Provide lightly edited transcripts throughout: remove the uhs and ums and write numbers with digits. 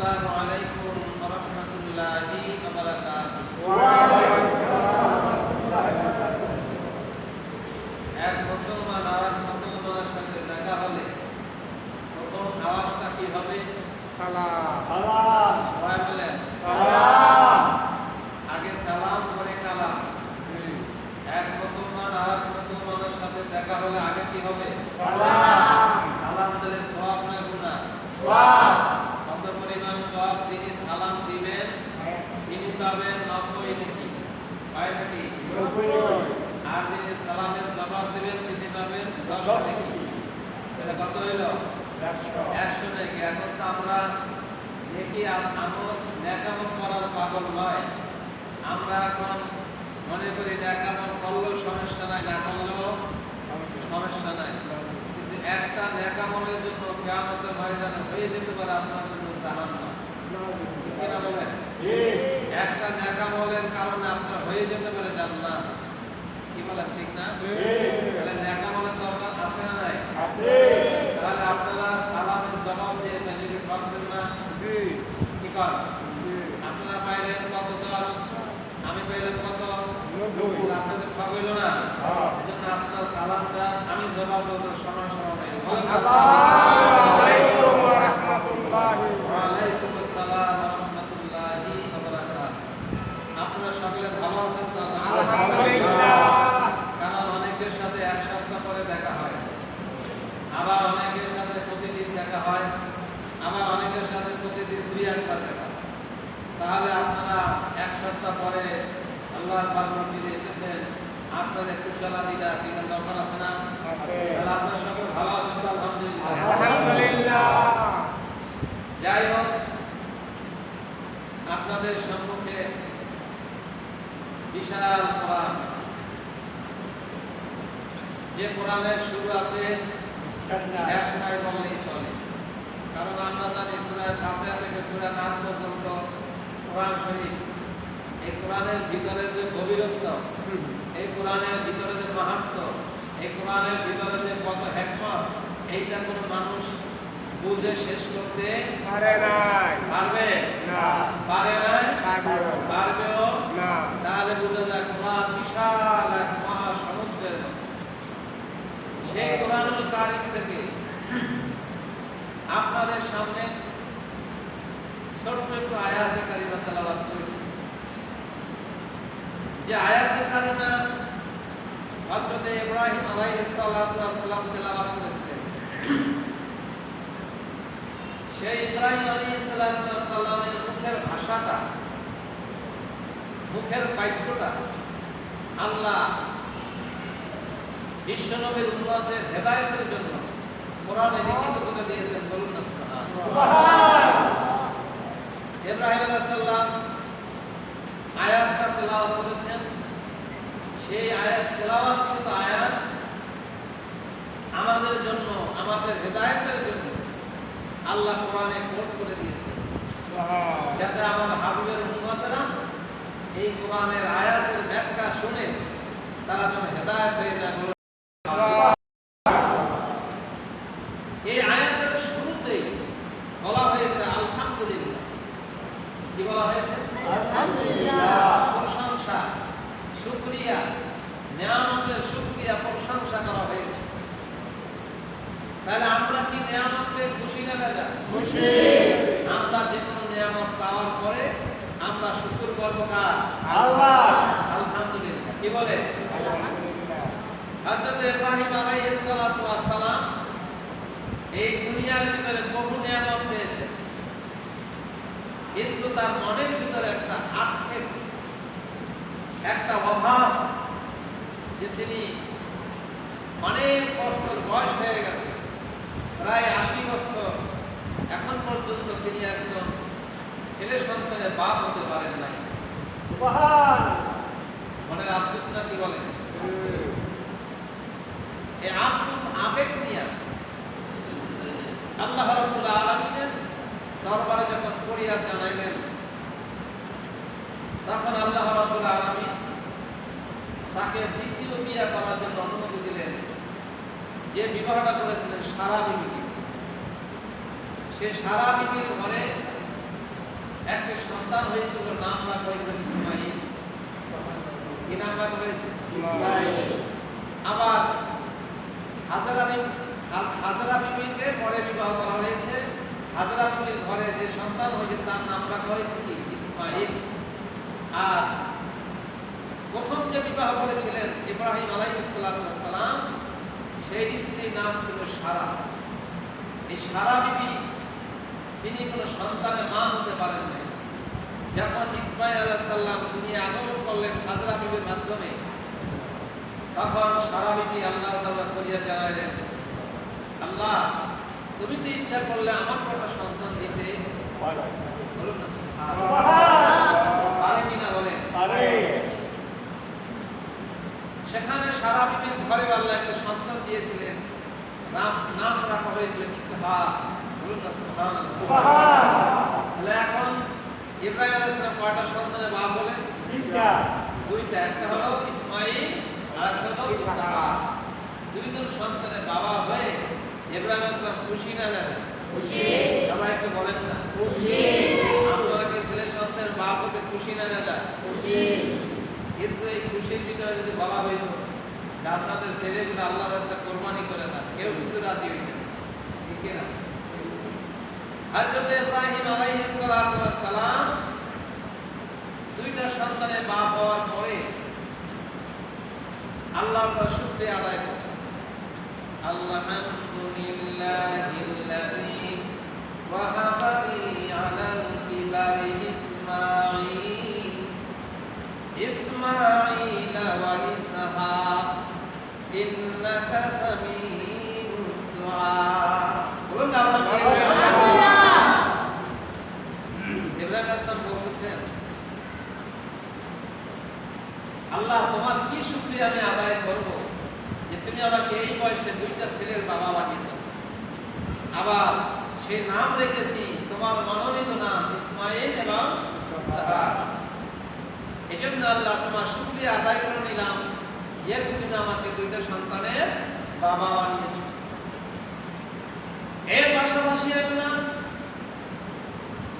আসসালামু আলাইকুম ওয়া রাহমাতুল্লাহি ওয়া বারাকাতুহু। ওয়া আলাইকুম আসসালাম ওয়া রাহমাতুল্লাহি ওয়া বারাকাতুহু। এক মুসলমান আর মুসলমানের সাথে দেখা হলে প্রথম আওয়াজটা কি হবে? সালাম। সালাম। সবাই বলেন সালাম। আগে সালাম পরে কালাম। এক মুসলমান আর মুসলমানের সাথে দেখা হলে আগে কি হবে? সালাম। সালাম দিলে সওয়াব না গুনাহ? সওয়াব। কত পরিমাণ সওয়াব? যিনি সালাম দিবেন তিনি পাবেন 90 নেকি? হয় নাকি? 90। আর যিনি সালামের জবাব দিবেন তিনি পাবেন 10 নেকি? তাহলে কত হইল? 100 নেকি। এখন তো আমরা নেকি আর আমল নেকামল করার পাগল নয়। আমরা এখন মনে করি নেকামল করলেও সমস্যা নাই, না করলেও সমস্যা নাই। কিন্তু একটা নেকামলের জন্য কিয়ামতের ময়দানে হয়ে যেতে পারে আপনার জন্য জাহান্নাম। ঠিক কিনা বলেন? একটা নেকামলের কারণে আপনার হয়ে যেতে পারে জান্নাত। কি বলেন, ঠিক না? তাহলে নেকামলের দরকার আছে না নাই? আছে। তাহলে আপনারা সালামের জবাব দিয়েছেন, যদি পারছেন না কি কর? আপনারা পাইলেন কত? 10। আমি পাইলাম কত? 90। আপনাদের ঠক হইল না? এজন্য আপনার সালামটা আমি জবাব দেওয়ার সময় নেই। বলেন আসসালামু আলাইকুম ওয়া রাহমাতুল্লাহি ওয়া আলাইকুম আসসালাম ওয়া রাহমাতুল্লাহি ওয়া বারাকাতুহু। আপনারা সকলে ভালো আছেন তো? আলহামদুলিল্লাহ। কারণ অনেকের সাথে এক সপ্তাহ পরে দেখা হয়, আবার অনেকের সাথে প্রতিদিন দেখা হয়, আবার অনেকের সাথে প্রতিদিন 2-1 দেখা হয়। তাহলে আপনারা এক সপ্তাহ পরে আল্লাহর পাক ফিরে এসেছেন, আপনাদের কুশলাদিটা জিজ্ঞাসা দরকার আছে না? আছে। তাহলে আপনারা সকলে ভালো আছেন তো? আলহামদুলিল্লাহ। আলহামদুলিল্লাহ। যাই হোক, আপনাদের সম্মুখে বিশাল কোরআন, যে কোরআনের শুরু আছে শেষ নাই বললেই চলে। কারণ আমরা জানি সূরা ফাতিহা থেকে সূরা নাস পর্যন্ত কোরআন শরীফ। এই কোরআনের ভিতরে যে গভীরত্ব, এই কোরআনের ভিতরে যে মাহাত্ম্য, এই কোরআনের ভিতরে যে কত হিকমত, এইটা কোনো মানুষ বুঝে শেষ করতে পারে নাই। পারবে না। পারে না, পারবে পারবেও না। তাহলে বোঝা যায় কোরআন বিশাল এক মহাসমুদ্রের মতো। সেই কোরআনুল কারীম থেকে আপনাদের সামনে ছোট্ট একটু আয়াতে কারিমা তেলাওয়াত করেছি। যে আয়াতে কারিমা হযরত ইব্রাহিম আলাইহিস সালাতু ওয়াস সালাম তেলাওয়াত করেছিলেন, সেই ইব্রাহিম আলাইহিস সালাতু ওয়াস সালামের মুখের ভাষাটা, মুখের বাক্যটা আল্লাহ বিশ্বনবীর উম্মতের হেদায়েতের জন্য কোরআনে লিখিত করে দিয়েছেন। বলুন না সুবহানাল্লাহ। ইব্রাহিম আলাইহিস সালাম আয়াতটা তেলাওয়াত করেছেন। সেই আয়াত তেলাওয়াতকৃত আয়াত আমাদের জন্য, আমাদের হেদায়েতের জন্য আল্লাহ কোরআনে কোট করে দিয়েছেন, যাতে আমার হাবিবের উম্মতেরা এই কোরআনের আয়াতের ব্যাখ্যা শুনে তারা যেন হেদায়েত হয়ে যায়। এই আয়াতের শুরুতেই বলা হয়েছে আলহামদুলিল্লাহ। কি বলা হয়েছে? আলহামদুলিল্লাহ। প্রশংসা, শুকরিয়া, নিয়ামতের শুকরিয়া, প্রশংসা করা হয়েছে। তাহলে আমরা কি নিয়ামতে খুশি না বেজার? খুশি। আমরা যে কোনো নিয়ামত পাওয়ার পরে আমরা শুকর করব কার? আল্লাহ। আলহামদুলিল্লাহ। কি বলে? আলহামদুলিল্লাহ। হযরত ইব্রাহিম আলাইহিস সালাতু ওয়াস সালাম এই দুনিয়ার ভিতরে বহু নিয়ামত পেয়েছেন, কিন্তু তার মনের ভিতরে একটা আক্ষেপ, একটা অভাব, যে তিনি অনেক বছর বয়স হয়ে গেছে, প্রায় 80 বছর, এখন পর্যন্ত তিনি একজন ছেলে সন্তানের বাপ হতে পারেন নাই। মনের আফসোস না? কি বলেন? এই আফসোস আবেগ নিয়ে আল্লাহ রাব্বুল আলামিনের দরবারে যখন ফরিয়াদ জানাইলেন, তখন আল্লাহ রাব্বুল আলামিন তাকে দ্বিতীয় বিয়ে করার জন্য অনুমতি দিলেন। যে বিবাহটা করেছিলেন সারা বিবিকে, সে সারা বিবির ঘরে একটা সন্তান হয়েছিল, নাম রাখা হয়েছিল ইসমাইল। কি নাম রাখা হয়েছে? আবার হাজরা বিবিকে পরে বিবাহ করা হয়েছে। হাজরা বিবির ঘরে যে সন্তান হয়েছে তার নাম রাখা হয়েছে কি? ইসমাইল। আর প্রথম যে বিবাহ করেছিলেন ইব্রাহিম আলাইহিস সালাম, সেই স্ত্রীর নাম ছিল সারা। এই সারা বিবি তিনি কোনো সন্তানের মা হতে পারেন নাই। যখন ইসমাইল আলাইহিস সালাম দুনিয়া আগমন করলেন হাজরা বিবির মাধ্যমে, তখন সারা বিবি আল্লাহর দরবারে ফরিয়াদ জানালেন, আল্লাহ তুমি তো ইচ্ছা করলে আমার একটা সন্তান দিতে। বলুন না সুবহানাল্লাহ। পারে কিনা বলেন? পারে। সেখানে সারা বিবির ঘরে আল্লাহ একটা সন্তান দিয়েছিলেন, নাম রাখা হয়েছিল ইসহাক। বলুন না সুবহানাল্লাহ। তাহলে এখন ইব্রাহিম আলাইহিস সালাম কয়টা সন্তানের বাবা বলেন? দুইটা। একটা হলো ইসমাইল আর একটা হলো ইসহাক। দুইজন সন্তানের বাবা হয়ে ইব্রাহিম আলাইহিস সালাম খুশি না? খুশি। সবাই একটু বলেন না খুশি। আপনারা কি ছেলে সন্তানের বাবা হতে খুশি না? খুশি। কিন্তু এই খুশির ভিতরে যদি বলা হইত যে আপনাদের ছেলেগুলো আল্লাহর রাস্তায় কোরবানি করে না, কেউ কিন্তু রাজি হইতেন, ঠিক না? হযরত ইব্রাহিম আলাইহিস সালাম দুইটা সন্তানের বাপ হওয়ার পরে আল্লাহর তাআলা শুকরিয়া আদায় করছেন। আলহামদুলিল্লাহিল্লাযী ওয়াহাবা লি আলাল কিবারি ইসমাঈল ওয়া ইসহাক ইন্নাকা সামিউদ দুআ। বলুন আলহামদুলিল্লাহ। ইব্রাহিম আলাইহিস সালাম বলতেছেন, আল্লাহ তোমার কি শুকরিয়া আমি আদায় করব যে তুমি আমাকে এই বয়সে দুইটা ছেলের বাবা বানিয়েছো, আবার সেই নাম রেখেছি তোমার মনোনীত নাম ইসমাইল এবং ইসহাক। এজন্য আল্লাহ তোমার শুকরিয়া আদায় করে নিলাম, যেহেতু তুমি আমাকে দুইটা সন্তানের বাবা বানিয়েছো। এর পাশাপাশি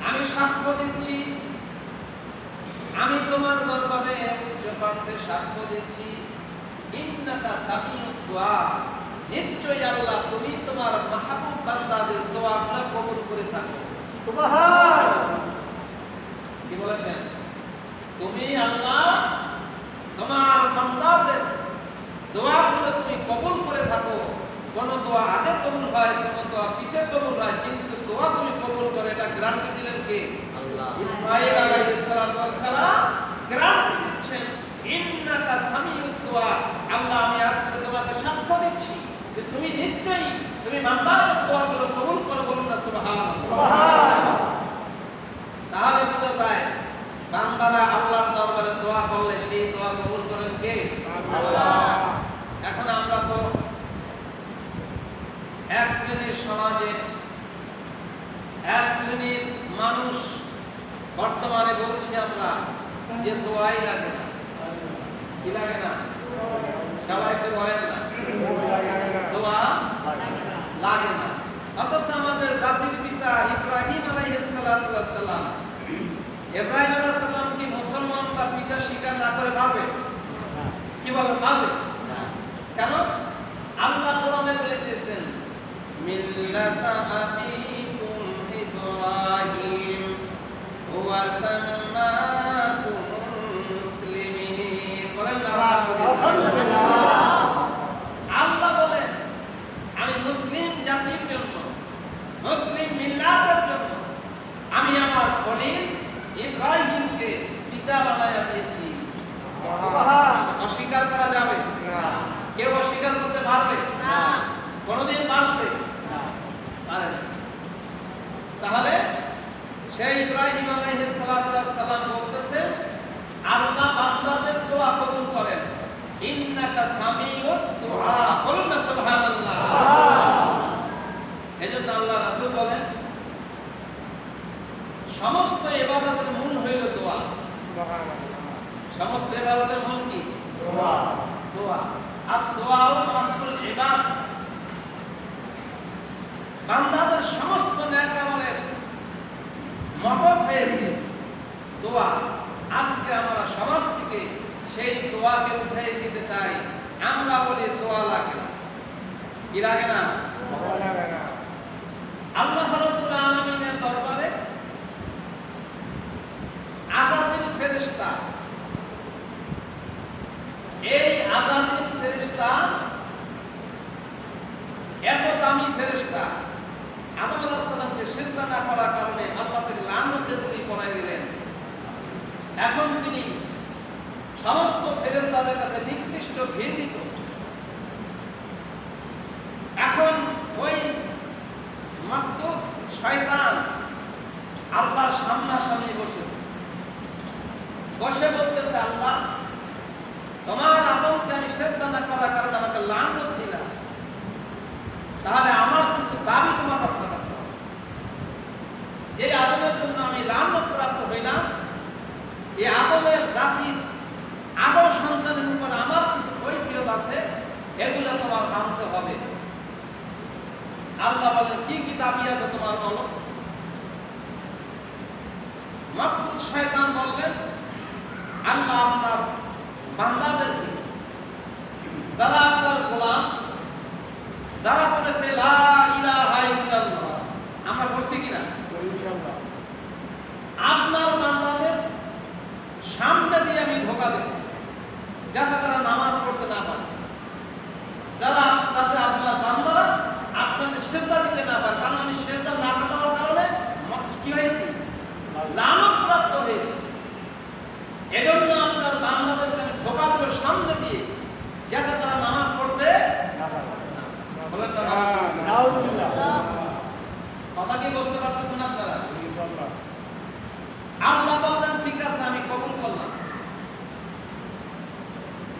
আমি সাক্ষ্য দিচ্ছি, আমি তোমার দরবারে উচ্চকণ্ঠে সাক্ষ্য দিচ্ছি, ইন্নাকা সামিউদ দুআ, নিশ্চয়ই আল্লাহ তুমি তোমার মাহবুব বান্দাদের দোয়াগুলো কবুল করে থাকো। সুবহানাল্লাহ। কি বলেছেন? তুমি আল্লাহ তোমার বান্দাদের দোয়াগুলো তুমি কবুল করে থাকো। কোন দোয়া আগে কবুল হয়, কোন দোয়া পিছে কবুল হয়, কিন্তু দোয়া তুমি কবুল করে, এটা গ্যারান্টি দিলেন কে? আল্লাহ। ইসমাঈল আলাইহিস সালাম গ্যারান্টি দিচ্ছেন, ইন্নাকা সামিউদ দুআ, আল্লাহ আমি আজকে তোমাকে সাক্ষ্য দিচ্ছি যে তুমি নিশ্চয়ই তুমি বান্দাদের দোয়াগুলো কবুল করো। বলুন না সুবহানাল্লাহ। তাহলে বোঝা যায় বান্দারা আল্লাহর দরবারে দোয়া করলে সেই দোয়া কবুল করেন কে? আল্লাহ। এখন আমরা তো এক শ্রেণীর সমাজে, এক শ্রেণীর মানুষ বর্তমানে বলছি আমরা যে দোয়াই লাগে না। কি লাগে না? সবাই একটু বলেন না দোয়া লাগে না। অথচ আমাদের জাতির পিতা ইব্রাহিম আলাইহিস সালাম, ইব্রাহিম আলাইহিস সালাম কি মুসলমানরা পিতা স্বীকার না করে পারবে? কি বলেন, পারবে? কেন? আল্লাহ কোরআনে বলে দিয়েছেন, মিল্লাতা আবিকুম ইব্রাহিম ওয়া সাম্মাকুম মুসলিমিন। বলেন আলহামদুলিল্লাহ। আল্লাহ বলেন আমি মুসলিম জাতির জন্য, মুসলিম মিল্লাতের জন্য আমি আমার খলিল ইব্রাহিমকে পিতা বানায়া দিয়েছি। অস্বীকার করা যাবে না? কেউ অস্বীকার করতে পারবে না? কোনদিন পারছে? পারে না। তাহলে সেই ইব্রাহিম আলাইহিস সালাম বলতেছে আল্লাহ বান্দাদের দোয়া কবুল করেন, ইন্নাকা সামিউদ দুআ। বলুন না সুবহানাল্লাহ। এজন্য আল্লাহ রাসূল বলেন সমস্ত ইবাদতের মূল হইল দোয়া। সমস্ত ইবাদতের মূল কি? দোয়া। দোয়া। আর দোয়াও মাত্র ইবাদত। বান্দাদের সমস্ত নেক আমলের মগজ হয়েছে দোয়া, আজকে আমরা সমাজ থেকে সেই দোয়াকে উঠিয়ে দিতে চাই। আমরা বলি দোয়া লাগে না, কি লাগে না? আল্লাহ রাব্বুল আলামিনের দরবারে আযাজিল ফেরেশতা, এই আযাজিল ফেরেশতা এত দামি ফেরেশতা, আদম আলাইহিস সালামকে সিজদা না করার কারণে আল্লাহ তাকে লানতের বলি পড়াই দিলেন। এখন তিনি সমস্ত ফেরেশতাদের কাছে নিকৃষ্ট, ঘৃণিত। এখন ওই মাকতুব শয়তান আল্লাহর সামনাসামনি বসেছে, বসে বলতেছে, আল্লাহ তোমার আদমকে আমি সিজদা না করার কারণে আমাকে লানত দিলা, তাহলে আমার কিছু দাবি তোমার রক্ষা করতে হবে। যে আদমের জন্য আমি লানত প্রাপ্ত হইলাম, এই আদমের জাতির আদম সন্তানের উপর আমার কিছু কৈফিয়ত আছে, এগুলো তোমার মানতে হবে। আল্লাহ বলেন, কি কি দাবি আছে তোমার বলো। মাকতুব শয়তান বললেন, আল্লাহ আপনার বান্দাদেরকে, যারা আপনার গোলাম, যারা বলেছে লা ইলাহা ইল্লাল্লাহ, আমরা পড়ছি কিনা? আপনার বান্দাদের সামনে দিয়ে আমি ধোঁকা দেব, যাতে তারা নামাজ পড়তে না পারে, যাতে আপনার বান্দারা আপনাকে সিজদা দিতে না পারে। কারণ আমি সিজদা না দেওয়ার কারণে কি হয়েছে? লানত প্রাপ্ত হয়েছে। এজন্য আপনার বান্দাদেরকে আমি ধোঁকা দেব সামনে দিয়ে, যাতে তারা নামাজ পড়তে না পারে। বলেন না? কথা কি বুঝতে পারতেছেন আপনারা? আল্লাহ বললেন, ঠিক আছে, আমি কবুল করলাম।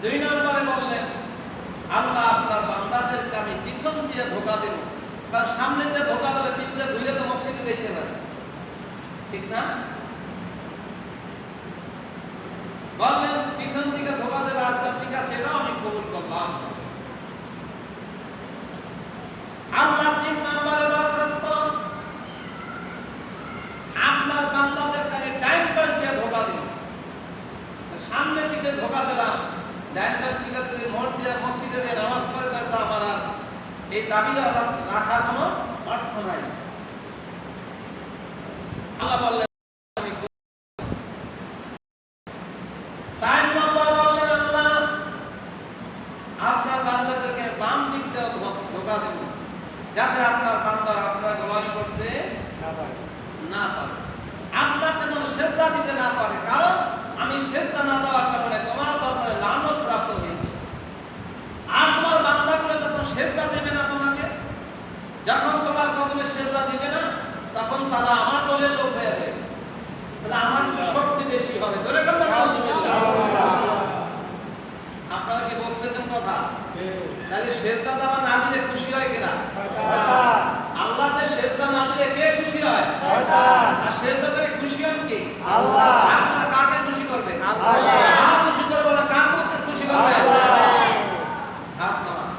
2 নম্বরে বললেন, আল্লাহ আপনার বান্দাদেরকে আমি পিছন দিয়ে ধোঁকা দেব, কারণ সামনে দিয়ে ধোঁকা দিলে পিছন দিয়ে ঘুরে তো মসজিদে যেতে পারে, ঠিক না? বললেন পিছন দিকে ধোঁকা দেবে, আচ্ছা ঠিক আছে, এটাও আমি কবুল করলাম। আল্লাহ 3 নম্বরে বরখাস্ত, আপনার বান্দাদেরকে আমি ডাইন পাশ দিয়ে ধোঁকা দেব। সামনে পিছে ধোঁকা দিলাম, ডাইন পাশ থেকে যদি মোড় দিয়ে মসজিদে দিয়ে নামাজ পড়ে দেয়, তো আমার আর এই দাবিটা রাখার কোনো অর্থ নাই। আল্লাহ বললেন, আমি 4 নম্বর বললেন, আল্লাহ আপনার বান্দাদেরকে বাম দিক দিয়ে ধোঁকা দেব, যাতে আপনার বান্দারা আপনার গোলামি করতে না পারে, আপনাকে যেন সিজদা দিতে না পারে। কারণ আমি সিজদা না দেওয়ার কারণে তোমার দরবারে লানত প্রাপ্ত হয়েছে। আর তোমার বান্দাগুলো যখন সিজদা দেবে না তোমাকে, যখন তোমার কদমে সিজদা দিবে না, তখন তারা আমার দলের লোক হয়ে যাবে, তাহলে আমার একটু শক্তি বেশি হবে। জোরে বলেন আলহামদুলিল্লাহ। আপনারা কি বুঝতেছেন কথা? তাহলে সিজদা দেওয়া না দিলে খুশি হয় কিনা? আল্লাহকে সিজদা না দিলে কে খুশি হয়? শয়তান। আর সিজদা করে খুশি হন কে? আল্লাহ। আপনারা কাকে খুশি করবেন? আল্লাহ। কাকে খুশি করবেন না, কাকে খুশি করবেন? আল্লাহ। হাত নামান।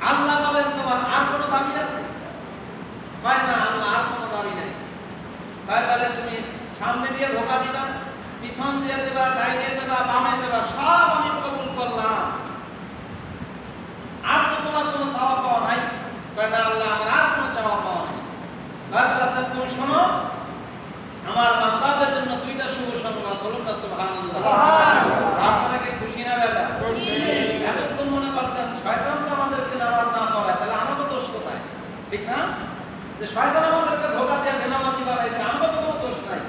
আল্লাহ বলেন, তোমার আর কোনো দাবি আছে? কয় না, আল্লাহ আর কোনো দাবি নাই। কয় তাহলে তুমি সামনে দিয়ে ধোঁকা দিবা, পিছন দিয়ে দেবা, ডাইনে দেবা, বামে দেবা, সব আমি কবুল করলাম। আর তো তোমার কোনো চাওয়া পাওয়া নাই। কয় না আল্লাহ, আমার আর কোনো চাওয়া পাওয়া নাই। তাহলে তুমি শোনো, আমার বান্দাদের জন্য 2টা শুভ সংবাদ। বলুন না সুবহানাল্লাহ। আপনারা কি খুশি না বাবা? খুশি। এতক্ষণ মনে করছেন শয়তান তো আমাদেরকে নামাজ না পড়ায়, তাহলে আমাদের দোষ কোথায়? ঠিক না? যে শয়তান আমাদেরকে ধোঁকা দিয়ে বেনামাজি বানাইছে, আমাদের কোনো দোষ নাই।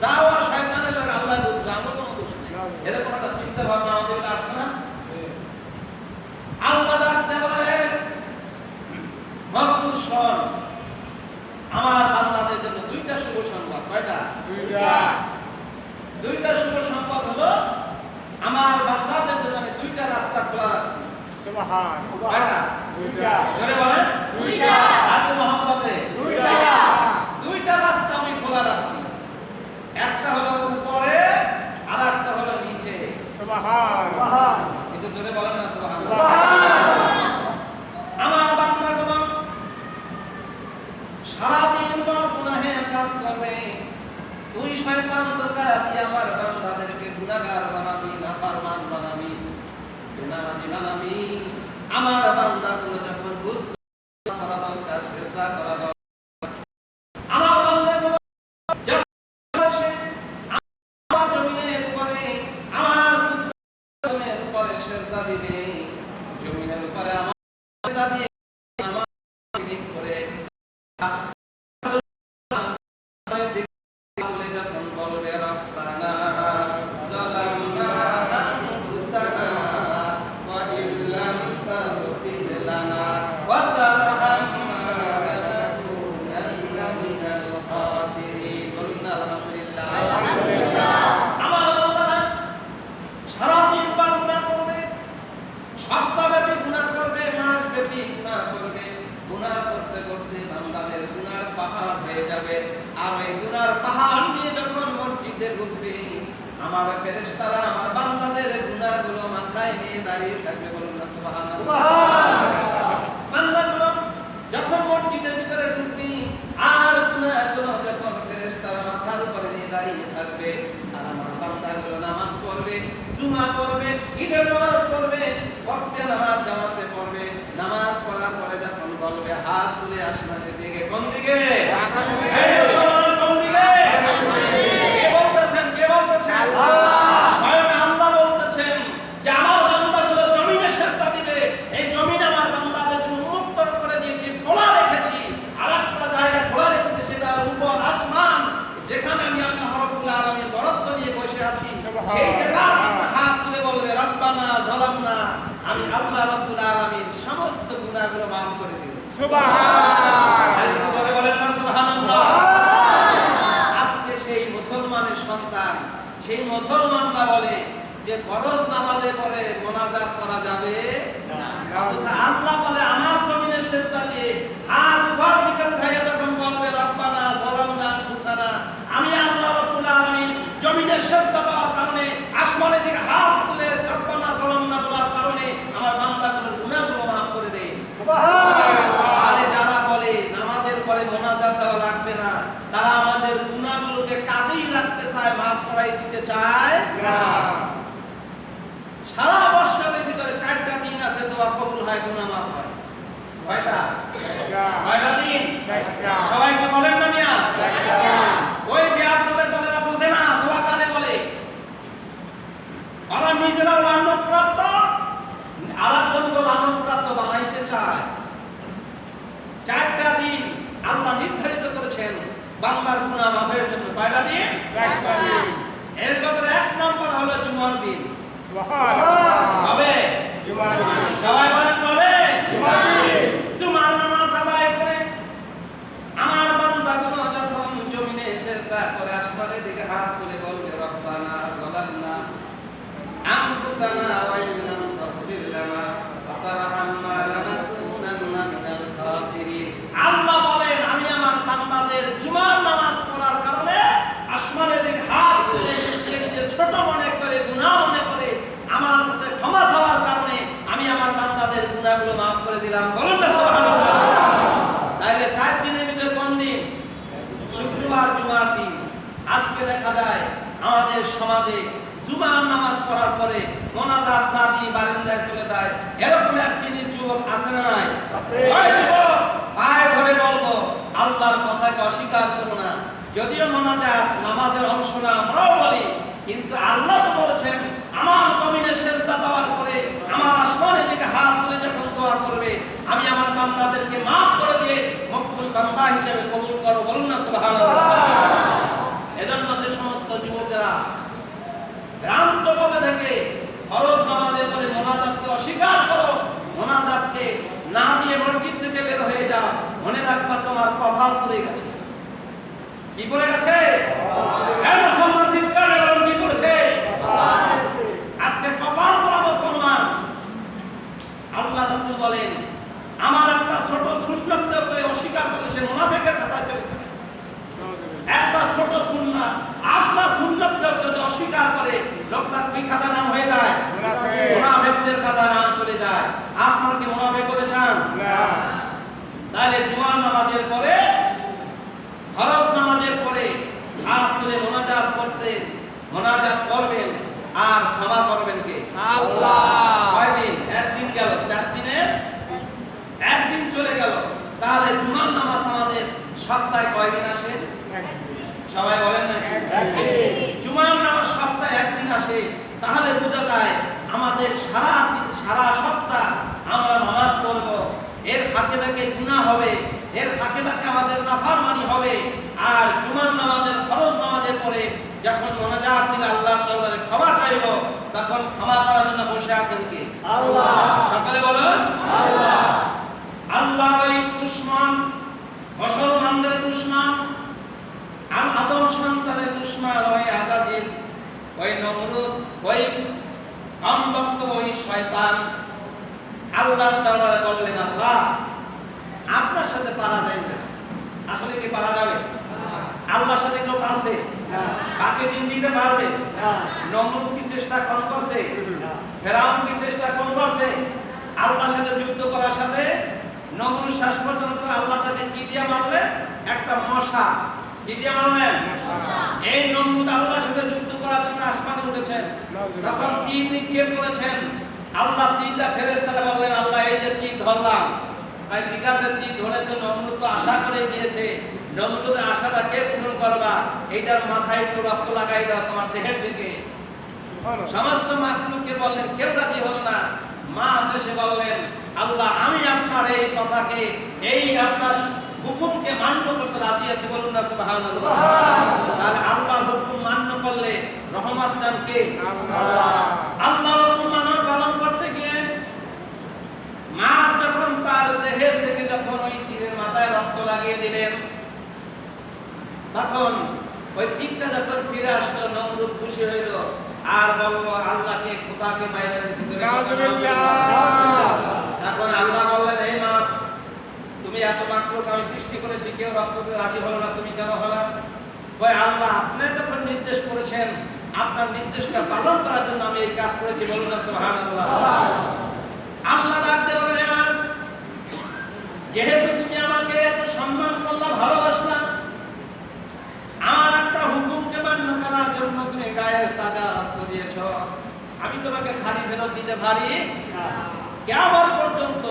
যাও আর শয়তানের লাগে আল্লাহ বুঝবে, আমাদের কোনো দোষ নাই। এরকম একটা চিন্তা ভাবনা আমাদের আসছে না? আল্লাহ ডাকতে বলে, মাকতুব শোন, আমার বান্দাদের জন্য 2টা শুভ সংবাদ। কয়টা? 2টা শুভ সংবাদ হলো, আমার বান্দাদের জন্য আমি 2টা রাস্তা খোলা রাখছি। সুবহানাল্লাহ। কয়টা? 2টা। জোরে বলেন। 2টা। আপনি মুহাম্মদে 2টা রাস্তা আমি খোলা রাখছি। একটা হলো উপরে, আর একটা হলো নিচে। সুবহানাল্লাহ। একটু জোরে বলেন না সুবহানাল্লাহ। আমার বান্দাগণ সারাদিন পর গুনাহের কাজ করবে, আর ওই গুনার পাহাড় নিয়ে যখন মসজিদে ঢুকবে, আমার ফেরেশতারা আমার বান্দাদের গুনাহগুলো মাথায় নিয়ে দাঁড়িয়ে থাকবে। বলুন না সুবহানাল্লাহ। বান্দাগুলো যখন মসজিদের ভিতরে ঢুকবে আর গুনাহগুলো যখন ফেরেশতারা মাথার উপরে নিয়ে দাঁড়িয়ে থাকবে, আর আমার বান্দাগুলো নামাজ পড়বে, জুমা পড়বে, ঈদের নামাজ পড়বে, ওয়াক্তে নামাজ জামাতে পড়বে, নামাজ পড়ার পরে যখন বলবে হাত তুলে আসমানের দিকে, কোন দিকে? এই মুসলমান কোন দিকে? কে বলতেছেন? কে বলতেছেন? স্বয়ং আল্লাহ বলতেছেন যে আমার বান্দাগুলো জমিনে সেজদা দিবে। এই জমিন আমার বান্দাদের জন্য উন্মুক্ত করে দিয়েছি, খোলা রেখেছি। আরেকটা জায়গা খোলা রেখেছি, সেটার উপর আসমান, যেখানে আমি আল্লাহ রাব্বুল আলামিন বরত্ব নিয়ে বসে আছি। সেই জায়গাতে হাত তুলে বলবে রব্বানা যালামনা, আমি আল্লাহ রাব্বুল আলামিন সমস্ত গুনাহগুলো মাফ করে দেব। সুবহানাল্লাহ। বলেন না সুবহানাল্লাহ। আজকে সেই মুসলমানের সন্তান, সেই মুসলমানরা বলে যে ফরজ নামাজে পড়ে মোনাজাত করা যাবে না। অথচ আল্লাহ বলে আমার জমিনে সেজদা দিয়ে হাত উপর দিকে উঠাইয়া যখন বলবে রব্বানা যালামনা আনফুসানা, আমি আল্লাহ রাব্বুল আলামিন জমিনে সেজদা দেওয়ার কারণে, আসমানের দিকে হাত তুলে রব্বানা যালামনা বলার কারণে আমার বান্দাগুলোর গুনাহগুলো মাফ করে দেয়। সুবহানাল্লাহ। তাহলে যারা বলে নামাজের পরে মোনাজাত দেওয়া লাগবে না, তারা আমাদের গুনাহগুলোকে কাঁদেই রাখতে চায়, মাফ করাই দিতে চায় না। সারা বছরের ভিতরে 4টা দিন আছে দোয়া কবুল হয়, গুনাহ মাফ হয়। কয়টা? 4টা দিন। সবাইকে বলেন না মিয়া? ওই বিয়াদবের দলেরা বোঝে না দোয়া কারে বলে। ওরা নিজেরাও লানত প্রাপ্ত, আরেকজনকে লানত প্রাপ্ত বানাইতে চায়। 4টা দিন আল্লাহ নির্ধারিত করেছেন বান্দার গুনাহ মাফের জন্য। কয়টা দিন? 4টা দিন। এর ভিতরে 1 নম্বর হলো জুমার দিন। কবে? জুমার দিন। সবাই বলেন কবে? জুমার দিন। জুমার নামাজ আদায় করে আমার বান্দাগুলো যখন জমিনে সেজদা করে আসমানের দিকে হাত তুলে বলবে রব্বানা যালামনা আনফুসানা ওয়া ইল্লাম তাগফির লানা ওয়া তারহামনা লানাকুনান্না মিনাল খাসিরিন। আল্লাহ বলেন আমি আমার বান্দাদের জুমার নামাজ পড়ার কারণে আসমানের দিকে হাত তুলে নিজের ছোট মনে করে, গুনাহ মনে করে আমার কাছে ক্ষমা চাওয়ার কারণে আমি আমার বান্দাদের গুনাহগুলো মাফ করে দিলাম। বলুন না সুবহানাল্লাহ। তাহলে 4 দিনের ভিতরে কোন দিন? শুক্রবার, জুমার দিন। আজকে দেখা যায় আমাদের সমাজে জুমার নামাজ পড়ার পরে মোনাজাত না দিয়ে বারান্দায় চলে যায়, এরকম এক শ্রেণীর যুবক আছে না নাই? ওই যুবক পায়ে ধরে বলবো আল্লাহর কথাকে অস্বীকার করো না। যদিও মোনাজাত নামাজের অংশ না, আমরাও বলি, কিন্তু আল্লাহ তো বলেছেন আমার জমিনে সেজদা দেওয়ার পরে আমার আসমানের দিকে হাত তুলে যখন দোয়া করবে আমি আমার বান্দাদেরকে মাফ করে দিয়ে মকবুল বান্দা হিসেবে কবুল করো। বলুন না সুবহানাল্লাহ। এজন্য যে সমস্ত যুবকেরা ভ্রান্ত পথে থেকে ফরজ নামাজের পরে মোনাজাতকে অস্বীকার করো, মোনাজাতকে না দিয়ে মসজিদ থেকে বের হয়ে যাও, মনে রাখবা তোমার কপাল পুড়ে গেছে। কি পড়ে গেছে? মুসলমান চিৎকার বলুন, কি করেছে? আজকে কপাল পরা মুসলমান। আল্লাহ রাসূল বলেন আমার একটা ছোট সুন্নাতকে অস্বীকার করলে সে মুনাফিকের খাতায় চলে যাবে। একটা ছোট সুন্নাত, আপনার সুন্নাতকে যদি অস্বীকার করে লোকটা কি খাতা নাম হয়ে যায়? মুনাফিকদের খাতা নাম চলে যায়। আপনার কি মুনাফিক হতে চান? না। তাহলে জুমার নামাজের পরে, ফরজ নামাজের পরে হাত তুলে মোনাজাত করতে, মোনাজাত করবেন আর ক্ষমা করবেন কে? আল্লাহ। কয়দিন? একদিন গেল, 4 দিনের একদিন চলে গেল। তাহলে জুমার নামাজ আমাদের সপ্তাহে কয়দিন আসে? সবাই বলেন না? জুমার নামাজ সপ্তাহে একদিন আসে। তাহলে বোঝা যায় আমাদের সারা সপ্তাহ আমরা নামাজ পড়ব। এর ফাঁকে ফাঁকে গুনাহ হবে, এর ফাঁকে ফাঁকে আমাদের নাফরমানি হবে। আর জুমার নামাজের, ফরজ নামাজের পরে যখন মোনাজাত দিলে আল্লাহর দরবারে ক্ষমা চাইব, তখন ক্ষমা করার জন্য বসে আছেন কে? আল্লাহ। সকলে বলুন আল্লাহ। আল্লাহর ওই দুশমন, মুসলমানদের দুশমন, আদম সন্তানের দুশমন ওই আজাজিল, ওই নমরুদ, ওই কমবক্ত, ওই শয়তান আল্লাহর দরবারে বললেন আল্লাহ আপনার সাথে পারা যায় না। আসলে কি পারা যাবে? আল্লাহর সাথে কেউ পারছে? না কাকে জিন্দিতে পারবে? না নমরুদ কি চেষ্টা কম করছে? না ফেরাউন কি চেষ্টা কম করছে? আল্লাহর সাথে যুদ্ধ করার সাথে নমরুদ শেষ পর্যন্ত আল্লাহ তাকে কি দিয়ে মারলে? একটা মশা। কি দিয়ে মারলেন? এই নমরুদ আল্লাহর সাথে যুদ্ধ করার জন্য আসমানে উঠেছেন, তখন তীর নিক্ষেপ করেছেন। আল্লাহ তীরটা ফেরেশতারা বললেন, আল্লাহ এই যে তীর ধরলাম, ভাই ঠিক আছে তীর ধরেছে, নমরুদ তো আশা করে দিয়েছে, নমরুদের আশাটা কে পূরণ করবা? এইটার মাথায় একটু রক্ত লাগাই দাও তোমার দেহের থেকে। সমস্ত মাখলুককে বললেন, কেউ রাজি হলো না। মা আছে, সে বললেন, আল্লাহ আমি আপনার এই কথাকে, এই আপনার হুকুমকে মান্য করতে রাজি আছি, বলুন না সুবহানাল্লাহ। তাহলে আল্লাহর হুকুম মান্য করলে রহমত দান কে? আল্লাহর হুকুম পালন করতে গিয়ে মা যখন তার দেহের থেকে যখন ওই তীরের মাথায় রক্ত লাগিয়ে দিলেন, তখন ওই তীরটা যখন ফিরে আসলো, নমরুদ খুশি হইল আর বলল, আল্লাহকে খোদাকে মাইরা দিয়েছি। এখন আল্লাহ বললেন, এই মাছ, তুমি এত মাকলুক আমি সৃষ্টি করেছি, কেউ রক্ত দিতে রাজি হলো না, তুমি কেন হলো? ওই আল্লাহ আপনি যখন নির্দেশ করেছেন, আপনার নির্দেশটা পালন করার জন্য আমি এই কাজ করেছি, বলুন না সুবহানাল্লাহ। আল্লাহ ডাক দিয়ে বলেন, এই মাছ, যেহেতু তুমি আমাকে এত সম্মান করলা, ভালোবাসলা, আমার একটা হুকুমকে মান্য করার জন্য তুমি গায়ের তাজা রক্ত দিয়েছ, আমি তোমাকে খালি ফেরত দিতে পারি? কিয়ামত পর্যন্ত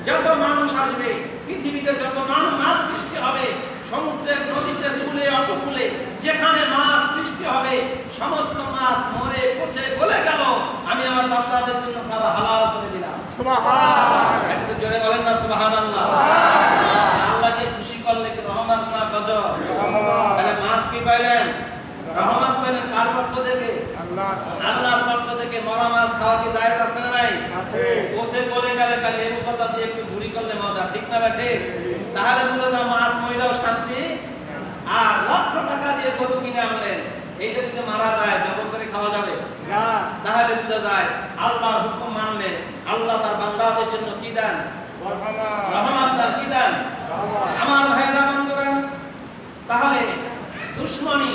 যত মানুষ আসবে, পৃথিবীতে যত মানুষ মাছ সৃষ্টি হবে, সমুদ্রে, নদীতে, কূলে, উপকূলে যেখানে মাছ সৃষ্টি হবে, সমস্ত মাছ মরে পচে গলে গেল, আমি আমার বান্দাদের জন্য খাবার হালাল করে দিলাম। সুবহানাল্লাহ। একটু জোরে বলেন না সুবহানাল্লাহ। আল্লাহকে খুশি করলে কি রহমত না গজব? তাহলে মাছ কি পাইলেন? রহমত পাইলেন। কার পক্ষ থেকে? আল্লাহর পক্ষ থেকে। মরা মাছ খাওয়া কি জায়েজ আছে না নাই? পচে গলে গেলে কালে লেবু পাতা দিয়ে একটু ঝুরি করলে মজা, ঠিক না বেঠে? তাহলে বুঝা যায় মাছ মইরাও শান্তি। আর লক্ষ টাকা দিয়ে গরু কিনে আনলেন, এইটা যদি মারা যায় জবাই করে খাওয়া যাবে না? তাহলে বুঝা যায় আল্লাহর হুকুম মানলে আল্লাহ তার বান্দাদের জন্য কি দেন? রহমত দেন। কি দেন? আমার ভাইয়েরা, বন্ধুরা, তাহলে দুশমনী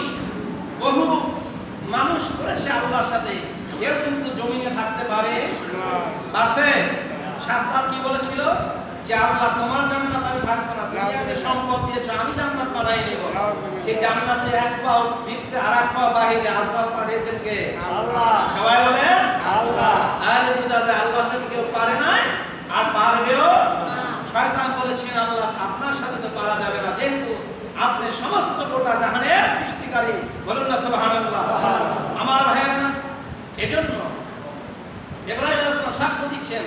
বহু মানুষ করেছে আল্লাহর সাথে, কেউ কিন্তু জমিনে থাকতে পারে পারছে? সাদ্দাত কি বলেছিল? যে আল্লাহ তোমার জান্নাত আমি থাকবো না, তুমি আমাকে সম্পদ দিয়েছো, আমি জান্নাত বানাই নেব। সেই জান্নাতে এক পাও ভিতরে আর এক পাও বাহিরে, আজরাল পাঠিয়েছেন কে? আল্লাহ। সবাই বলেন আল্লাহ। তাহলে বুঝা যায় আল্লাহর সাথে কেউ পারে না আর পারবেও না। শয়তান বলেছেন, আল্লাহ আপনার সাথে তো পারা যাবে না, যেহেতু আপনি সমস্ত গোটা জাহানের সৃষ্টিকারী, বলুন না সুবহানাল্লাহ। আমার ভাইয়েরা, এজন্য ইব্রাহিম আলাইহিস সালাম সাক্ষ্য দিচ্ছেন,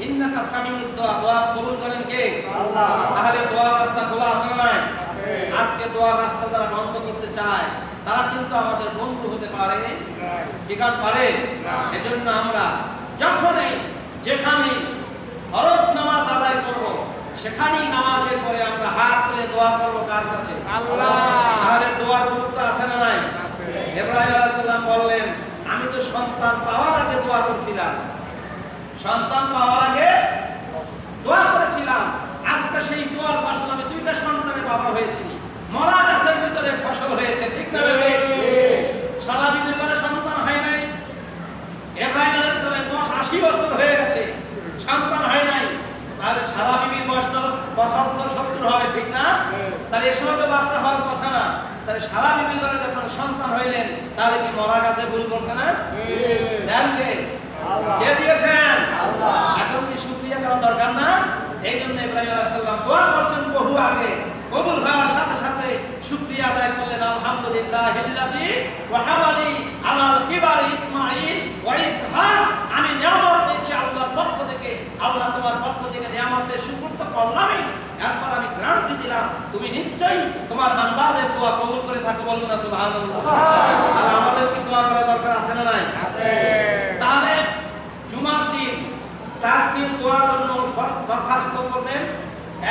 ইন্নাকা সামিউদ দুআ, দোয়া কবুল করেন কে? আল্লাহ। তাহলে দোয়ার রাস্তা খোলা আছে না নাই? আজকে দোয়ার রাস্তা যারা বন্ধ করতে চায়, তারা কিন্তু আমাদের বন্ধু হতে পারে কি পারে? এজন্য আমরা যখনই যেখানে ফরজ নামাজ আদায় করব, সেখানেই নামাজের পরে আমরা হাত তুলে দোয়া করব কার কাছে? আল্লাহ। তাহলে দোয়ার গুরুত্ব আছে না নাই? ইব্রাহিম আলাইহিস সালাম বললেন, আমি তো সন্তান পাওয়ার আগে দোয়া করছিলাম, সন্তান পাওয়ার আগে দোয়া করেছিলাম, আজকে সেই দোয়ার ফসল আমি দুইটা সন্তানের বাবা হয়েছি, মরা গাছের ভিতরে ফসল হয়েছে, ঠিক না? সারা বিবির ঘরে সন্তান হয় নাই। ইব্রাহিম আলাইহিস সালামের বয়স 80 বছর হয়ে গেছে, সন্তান হয় নাই। তাহলে সারা বিবির বয়স তো 75-70 হবে, ঠিক না? তাহলে এই সময় তো বাচ্চা হওয়ার কথা না। তাহলে সারা বিবির ঘরে যখন সন্তান হইলেন, তাহলে কি মরা গাছে ভুল করছে না? দেন কে? কে দিয়েছেন? আল্লাহ। এখন কি শুকরিয়া করা দরকার না? এই জন্য ইব্রাহিম আলাইহিস সালাম দোয়া করছেন বহু আগে, কবুল হওয়ার সাথে সাথে শুকরিয়া আদায় করলেন, আলহামদুলিল্লাহিল্লাযী ওয়াহাবালি আলাল কিবারি ইসমাঈল ওয়া ইসহাক, আমি নিয়ামত পেয়েছি আল্লাহর পক্ষ থেকে, আল্লাহ তোমার পক্ষ থেকে নিয়ামতের শুকর তো করলামই, এরপর আমি গ্যারান্টি দিলাম তুমি নিশ্চয়ই তোমার বান্দাদের দোয়া কবুল করে থাকো, বলুন না সুবহানাল্লাহ। আর আমাদের কি দোয়া করা দরকার আছে না নাই? আছে। তাহলে জুমার দিন 4 দিন দোয়ার জন্য দরখাস্ত করবেন।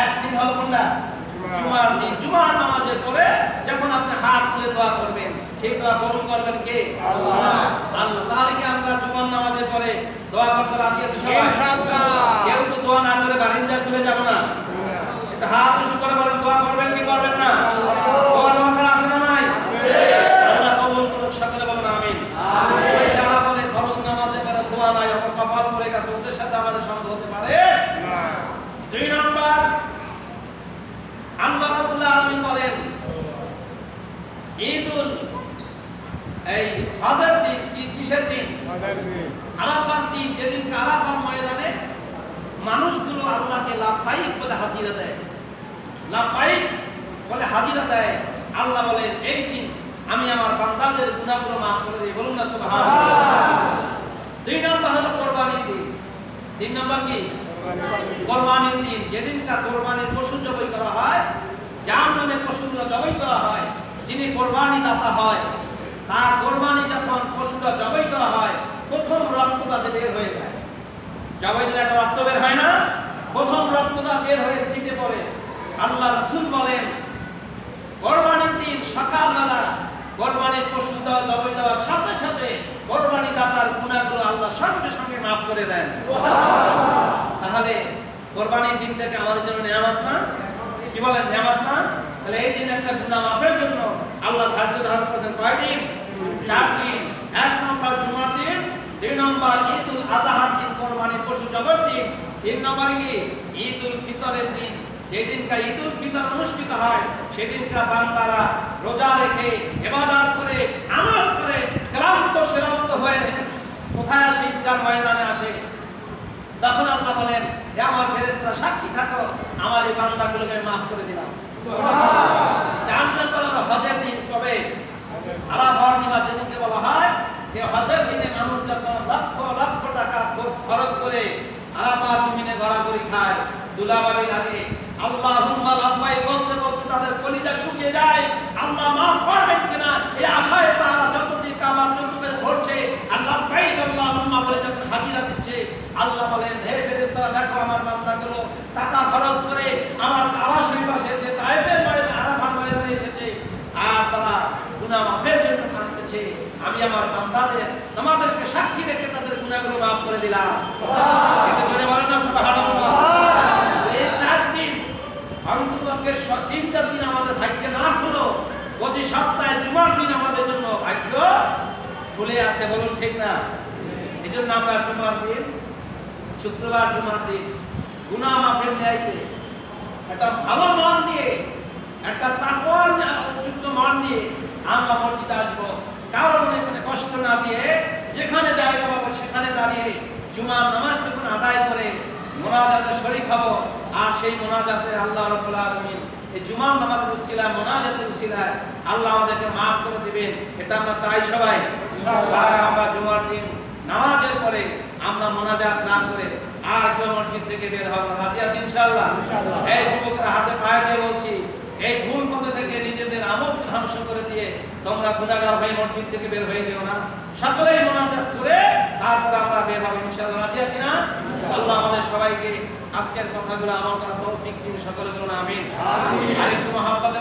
একদিন হলো কোনটা? জুমার দিন। জুমার নামাজের পরে যখন আপনি হাত তুলে দোয়া করবেন, সেই দোয়া কবুল করবেন কে? আল্লাহ। আল্লাহ। তাহলে কি আমরা জুমার নামাজের পরে দোয়া করতে রাজি আছি সবাই? ইনশাআল্লাহ। কেউ তো দোয়া না করে বারিন্দায় চলে যাবে না। এটা হাত উঁচু করে বলেন, দোয়া করবেন কি করবেন না? ইনশাআল্লাহ। দোয়া দরকার আছে না? ঈদুল এই হজের দিন, কিসের দিন? আরাফার দিন, যেদিন আরাফার ময়দানে মানুষগুলো আল্লাহকে লাব্বাইক বলে হাজিরা দেয়, লাব্বাইক বলে হাজিরা দেয়। আল্লাহ বলেন এই দিন আমি আমার বান্দাদের গুনাহগুলো মাফ করে দিই। বলুন না সুবহানাল্লাহ। 2 নম্বর হলো কোরবানির দিন। 3 নম্বর কি? কোরবানির দিন, যেদিনটা কোরবানির পশু জবাই করা হয়, যার নামে পশুগুলো জবাই করা হয়, যিনি কোরবানি দাতা হয়, তার কোরবানি যখন পশুটা জবাই করা হয়, প্রথম রক্তটা বের হয়ে যায়। জবাই দিলে একটা রক্ত বের হয় না? প্রথম রক্তটা বের হয়ে ছিটে পড়ে। আল্লাহ রাসূল বলেন কোরবানির দিন সকালবেলা কোরবানির পশু জবাই দেওয়ার সাথে সাথে কোরবানি দাতার গুনাহগুলো আল্লাহ সঙ্গে সঙ্গে মাফ করে দেন। তাহলে কোরবানির দিনটাকে আমাদের জন্য নিয়ামত না? কি বলেন, নিয়ামত না? তাহলে এই দিন একটা গুনাহ মাফের জন্য আল্লাহ ধার্য ধারণ করেছেন কয় দিন? 4 দিন। 1 নম্বর জুমার দিন, 2 নম্বর ঈদুল আযহার দিন, কোরবানির পশু জবাইয়ের দিন, 3 নম্বর কি? ঈদুল ফিতরের দিন। যেদিনটা ঈদুল ফিতর অনুষ্ঠিত হয় সেদিনটা বান্দারা রোজা রেখে ইবাদত করে আমল করে ক্লান্ত শ্রান্ত হয়ে কোথায় আসে? ঈদগাহ ময়দানে আসে। তখন আল্লাহ বলেন হে আমার ফেরেশতারা সাক্ষী থাকো, আমার এই বান্দাগুলোকে মাফ করে দিলাম। সুবহানাল্লাহ। 4 নম্বর হলো হজের দিন। কবে? আরাফার দিন, যেদিনকে বলা হয় যে হজের দিনে মানুষ যখন লক্ষ লক্ষ টাকা খরচ করে আরাফার জমিনে ঘোরাঘুরি খায়, দুলাবালি লাগে, আল্লাহুম্মা লাব্বাইক বলতে বলতে তাদের কলিজা শুকিয়ে যায়। আল্লাহ মাফ করবেন কিনা এই আশায় তারা যতদিন কাবার চতুর্থে ঘুরছে, আল্লাহ লাব্বাইক আল্লাহুম্মা বলে যখন হাজিরা দিচ্ছে, আল্লাহ বলেন হে ফেরেশতারা দেখো আমার বান্দাগুলো টাকা খরচ করে আমার কাবা শরীফে এসেছে, তায়েফের ময়দানে, আরাফার ময়দানে এসেছে, আর তারা গুনাহ মাফের জন্য কাঁদতেছে। আমি আমার বান্দাদের তোমাদেরকে সাক্ষী রেখে তাদের গুনাহগুলো মাফ করে দিলাম। সুবহানাল্লাহ। এটা জোরে বলেন না সুবহানাল্লাহ। এই 4 দিন অন্ততপক্ষে 3টা দিন আমাদের ভাগ্যে না হলো, প্রতি সপ্তাহে জুমার দিন আমাদের জন্য ভাগ্য খুলে আসে। বলুন ঠিক না? এই জন্য আমরা জুমার দিন, শুক্রবার জুমার দিন গুনাহ মাফের ন্যায়তে একটা ভালো মন নিয়ে, একটা তাকওয়া যুক্ত মন নিয়ে আমরা মসজিদে আসবো। কারো মনে কোনো কষ্ট না দিয়ে যেখানে জায়গা পাবো সেখানে দাঁড়িয়ে জুমার নামাজটুকু আদায় করে মোনাজাতে শরীক হব। আর সেই মোনাজাতে আল্লাহ রাব্বুল আলামিন এই জুমার নামাজের উসিলায়, মোনাজাতের উসিলায় আল্লাহ আমাদেরকে মাফ করে দিবেন। এটা আমরা চাই সবাই ইনশাআল্লাহ। আমরা জুমার দিন নামাজের পরে আমরা মোনাজাত না করে আর কেউ মসজিদ থেকে বের হব না। রাজি আছি ইনশাআল্লাহ? এই যুবকরা হাতে পায়ে দিয়ে বলছি, এই ভুল পথে থেকে নিজেদের আমল ধ্বংস করে দিয়ে তোমরা গুনাহগার হয়ে মসজিদ থেকে বের হয়ে যেও না। সকলেই মোনাজাত করে তারপর আমরা বের হব ইনশাআল্লাহ। রাজি আছি না? আল্লাহ আমাদের সবাইকে আজকের কথাগুলো আমল করার তৌফিক দিন। সকলে বলুন আমিন। আমিন। আরেকটু মহব্বত